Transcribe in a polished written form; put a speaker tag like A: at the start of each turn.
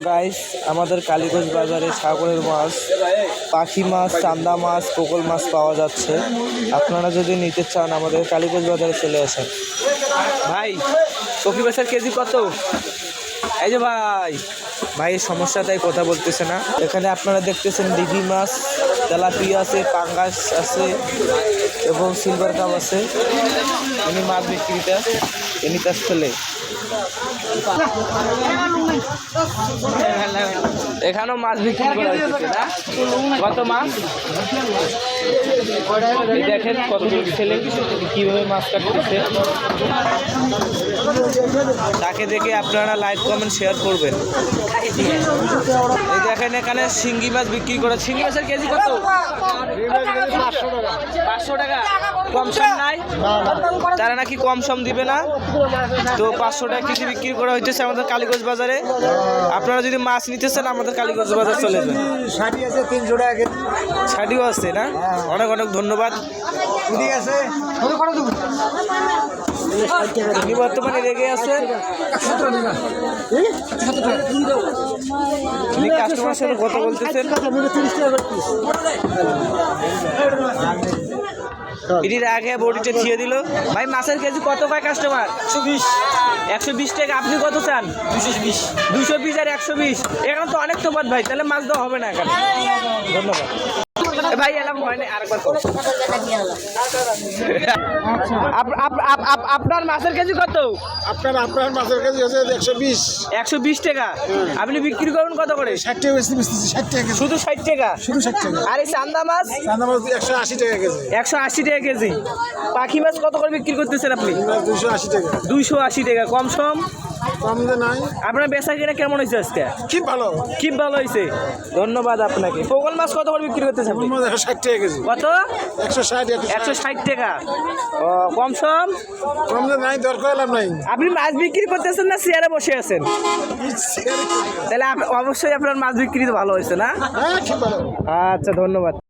A: Guys, আমাদের কালীগঞ্জ বাজারে সাগরের মাছ, পাখি মাছ, চান্দা মাছ, পোকল মাছ পাওয়া যাচ্ছে। আপনারা যদি নিতে চান আমাদের কালীগঞ্জ বাজারে চলে আসেন। ভাই, কপি মাছের কেজি কত? এই যে ভাইয়ের সমস্যা তাই কথা বলতেছে না। এখানে আপনারা দেখতেছেন ডিগি মাছ, তেলাপিয়া আছে, পাঙ্গাস আছে এবং সিলভার কাপ আছে। ইনি মাছ বিক্রিটা, ইনি তার ছেলে। এখানেও মাছ বিক্রি করা হচ্ছে না? কত মাছ দেখেন, কতগুলো ছেলে কিভাবে মাছ কাটতেছে। তাকে দেখে আপনারা লাইক কমেন্ট শেয়ার করবেন। এই দেখেন এখানে শিঙ্গি মাছ বিক্রি করে। শিঙ্গি মাছের কেজি কত? 500 টাকা। কম সম নাই? তারা নাকি কম সম দিবে না, তো 500 টাকা কেজি বিক্রি করা হইতেছে আমাদের কালীগঞ্জ বাজারে। আপনারা যদি মাছ নিতে চান আমাদের কালীগঞ্জ বাজার চলে যাবেন। ছাড়িও আছে না? অনেক অনেক ধন্যবাদ। তিনি বর্তমানে রেগে আছেন। তিনি কাস্টমারের সাথে কথা বলতেছেন। এটির আগে বডিটা দিয়ে দিল। ভাই, মাছের কেজি কত পায় কাস্টমার? 120 টাকা। আপনি কত চান? 220 আর 120। এখানে তো অনেক তফাৎ ভাই, তাহলে মাছ দেওয়া হবে না এখানে। ধন্যবাদ ভাই। এলাম হয় না, আরেকবার করো। আপনার মাছের কেজি কত?
B: আপনার মাছের কেজি হচ্ছে
A: 120 টাকা। আপনি বিক্রি করবেন কত করে?
B: 60 টাকা। 60 টাকা
A: শুধু 60 টাকা?
B: শুধু 60 টাকা।
A: আর এই চান্দা মাছ?
B: 180 টাকা কেজি।
A: 180 টাকা কেজি। পাখি মাছ কত করে বিক্রি করতেছেন আপনি?
B: 280 টাকা।
A: 280 টাকা। কম সম?
B: কম যে নাই।
A: আপনার বেচা কিনা কেমন হয়েছে আজকে?
B: খুব ভালো,
A: খুব ভালো হয়েছে। ধন্যবাদ আপনাকে। পোকল মাছ কত করে বিক্রি করতেছেন?
B: 160 টাকা কেজি।
A: কত? 160 টাকা। ও, কম সম?
B: কম যে নাই, দরকার লাভ নাই।
A: আপনি মাছ বিক্রি করতেছেন না চেয়ারে বসে আছেন? তাহলে অবশ্যই আপনার মাছ বিক্রি তো ভালো হয়েছে না?
B: হ্যাঁ, খুব ভালো।
A: আচ্ছা, ধন্যবাদ।